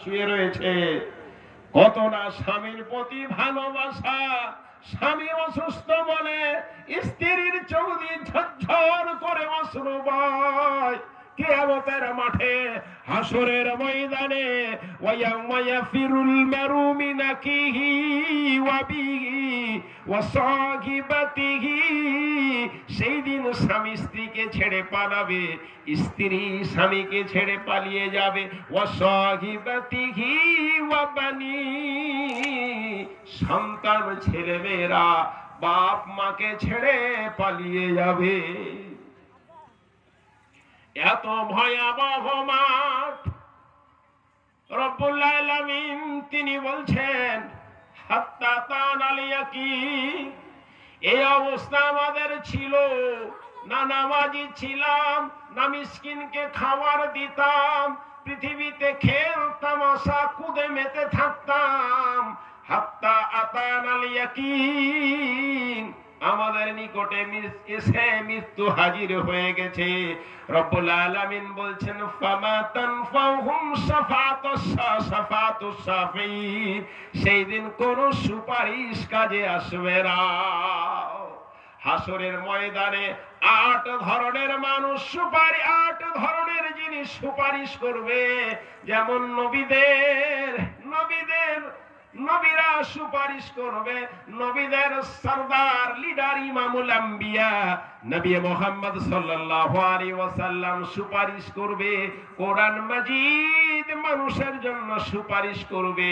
শুয়ে রয়েছে। কত না স্বামীর প্রতি ভালোবাসা। স্বামী অসুস্থ বলে স্ত্রীর চোখ দিয়ে ঝরঝর করে অশ্রু বয়। কিয়ামতের মাঠে হাসরের ময়দানে ওয়ায়াউমা ইয়াফিরুল মারু মিন আখিহি ওয়া বিহি ওয়া সাহিবাতিহি, সেই দিন স্বামী স্ত্রীকে ছেড়ে পালাবে, স্ত্রী স্বামীকে ছেড়ে পালিয়ে যাবে। ওয়া সাহিবাতিহি ওয়া বানি, সন্তান ছেলে মেয়েরা বাপ মাকে ছেড়ে পালিয়ে যাবে। এত ভয়াবহ মাঠ রব্বুল আলামিন তিনি বলছেন হাত্তা তানাল ইয়াকিন। এই অবস্থা আমাদের ছিল না, নামাজি ছিলাম না, মিসকিনকে খাবার দিতাম, পৃথিবীতে খেল তামাশা কুদে মেতে থাকতাম। হাত্তা আতানাল ইয়াকিন, আমাদের নিকটে এসে মৃত্যু হাজির হয়ে গেছে। রব্বুল আলামিন বলছেন ফামা তানফাহুম শাফাআতুস শাফিঈন, সেই দিন কোন সুপারিশ কাজে আসবে না। হাসরের ময়দানে 8 ধরনের মানুষ আট ধরনের জিনিস সুপারিশ করবে। যেমন নবীরা সুপারিশ করবে। নবীদের সরদার লিডার ইমামুল আম্বিয়া নবী মুহাম্মদ সাল্লাল্লাহু আলাইহি ওয়াসাল্লাম সুপারিশ করবে। কোরআন মাজিদ মানুষের জন্য সুপারিশ করবে।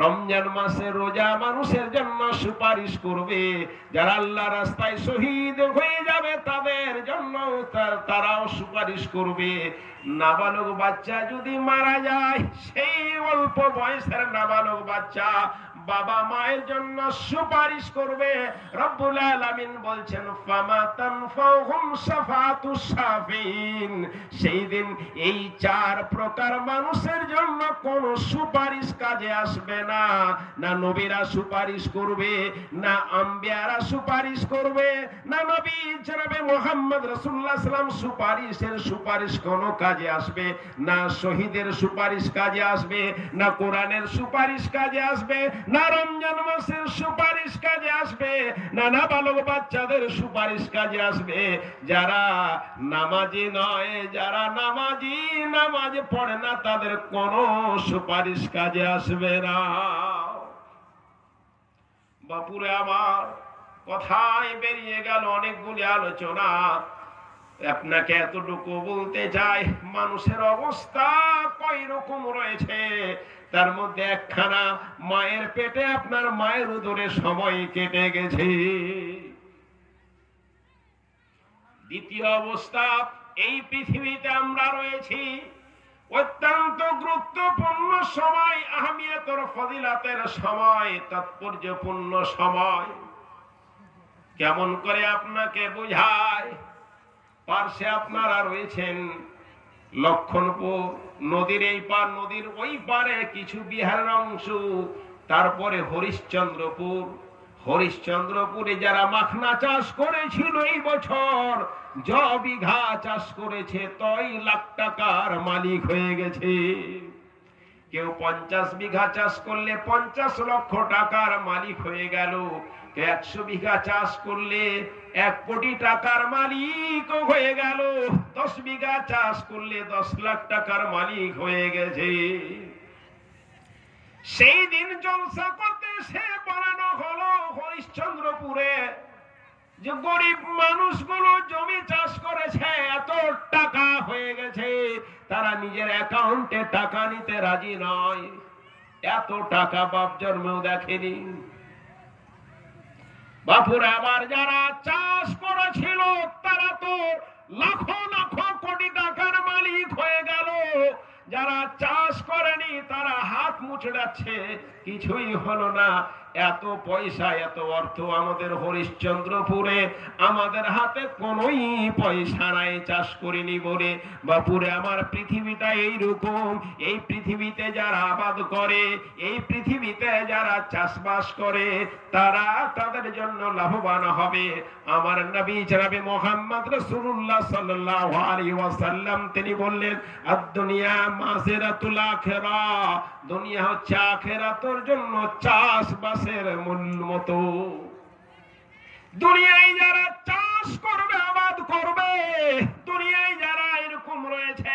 রমজান মাসে রোজা মানুষের জন্য সুপারিশ করবে। যারা আল্লাহ রাস্তায় শহীদ হয়ে যাবে তাদের জন্য তারাও সুপারিশ করবে। নাবালক বাচ্চা যদি মারা যায়, সেই অল্প বয়সের নাবালক বাচ্চা বাবা মায়ের জন্য সুপারিশ করবে। রব্বুল আলামিন বলছেন ফামা তানফাহুম শাফাআতুস শাফিঈন, সেই দিন এই 4 প্রকার মানুষের জন্য কোন সুপারিশ কাজে আসবে না। না নবীরা সুপারিশ করবে, না আম্বিয়ারা সুপারিশ করবে, না নবী জনাবে মুহাম্মদ রাসূলুল্লাহ সাল্লাল্লাহু আলাইহি ওয়াসাল্লাম সুপারিশ কোন কাজে আসবে না। শহীদের সুপারিশ কাজে আসবে না, কোরআনের সুপারিশ কাজে আসবে না, রমজান মাসের সুপারিশ কাজে আসবে না, নাবালক বাচ্চাদের সুপারিশ কাজে আসবে। যারা নামাজি নয়, যারা নামাজ পড়ে না, তাদের কোন সুপারিশ কাজে আসবে না। বাপুরে আমার কথাই বেরিয়ে গেল অনেকগুলি আলোচনা। আপনাকে এতটুকু বলতে চাই, মানুষের অবস্থা কয় রকম রয়েছে। তার মধ্যে একখানা মায়ের পেটে আপনার মায়ের উদরে সময় কেটে গেছে। দ্বিতীয় অবস্থা, এই পৃথিবীতে আমরা রয়েছি অত্যন্ত গুরুত্বপূর্ণ সময়, আহমিয়তের ফজিলাতের সময়, তাৎপর্যপূর্ণ সময়। কেমন করে আপনাকে বুঝায়? পার্শ্বে আপনারা রয়েছেন লক্ষণপুর, নদীর এই পার নদীর ওই পারে কিছু বিহারের অংশ, তারপরে হরিশ্চন্দ্রপুরে যারা মাখনা চাষ করেছিল এই বছর বিঘা চাষ করেছে 3 লাখ টাকার মালিক হয়ে গেছে। কেউ 50 বিঘা চাষ করলে 50 লক্ষ টাকার মালিক হয়ে গেল। 100 বিঘা চাষ করলে 1 কোটি টাকার মালিক হয়ে গেল। 10 বিঘা চাষ করলে 10 লাখ টাকার মালিক হয়ে গেছে। সেই দিন জলসা করতে সে বানানো হলো হরিশ্চন্দ্রপুরে, যে গরিব মানুষগুলো জমি চাষ করেছে, এত টাকা হয়ে গেছে, তারা নিজের অ্যাকাউন্টে টাকা নিতে রাজি নয়। এত টাকা বাপ জন্মেও দেখেনি। বাপুরে আবার যারা চাষ করেছিল তারা তো লাখো লাখো কোটি টাকার মালিক হয়ে গেল। যারা চাষ করেনি তারা হাত মুছড়াচ্ছে, কিছুই হলো না। এত পয়সা এত অর্থ আমাদের হরিশ্চন্দ্রপুরে, আমাদের হাতে কোনোই পয়সা নাই, চাষ করিনি বলে। বাপুরে আমার পৃথিবীটা এইরকম, এই পৃথিবীতে যারা আবাদ করে, এই পৃথিবীতে যারা চাষবাস করে, তারা তাদের জন্য লাভবান হবে। আমার নবী জনাবে মুহাম্মদ রাসূলুল্লাহ সাল্লাল্লাহু আলাইহি ওয়াসাল্লাম তিনি বললেন, আদ-দুনিয়া মাযিরাতুল আখিরাহ, দুনিয়া হচ্ছে আখিরাতের জন্য চাষবাসের মূল মতো। দুনিয়ায় যারা চাষ করবে, আবাদ করবে, দুনিয়ায় যারা এরকম রয়েছে,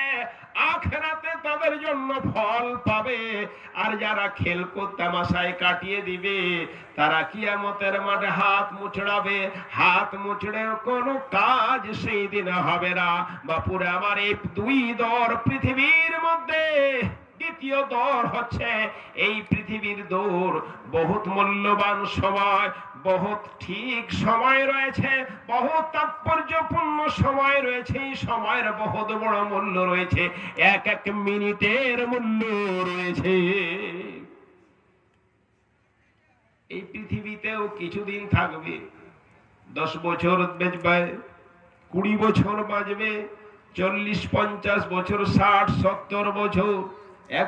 আখিরাতে তাদের জন্য ফল পাবে। আর যারা খেলকুদ তামাশায় কাটিয়ে দিবে, তারা কিয়ামতের মাঠে হাত মুচড়াবে, হাত মুচড়েও কোনো কাজ সেই দিন হবে না। বাপুরে আমার এই দুই দর পৃথিবীর মধ্যে, দ্বিতীয় দৌড় হচ্ছে এই পৃথিবীর দৌড়। বহুত মূল্যবান সময়, বহুত ঠিক সময় রয়েছে, বহুত তাৎপর্যপূর্ণ সময় রয়েছে। এই সময়ের বহুত বড় মূল্য রয়েছে, এক এক মিনিটের মূল্য রয়েছে। এই পৃথিবীতেও কিছুদিন থাকবে, 10 বছর বাঁচবে, 20 বছর বাঁচবে, 40-50 বছর, 60-70 বছর।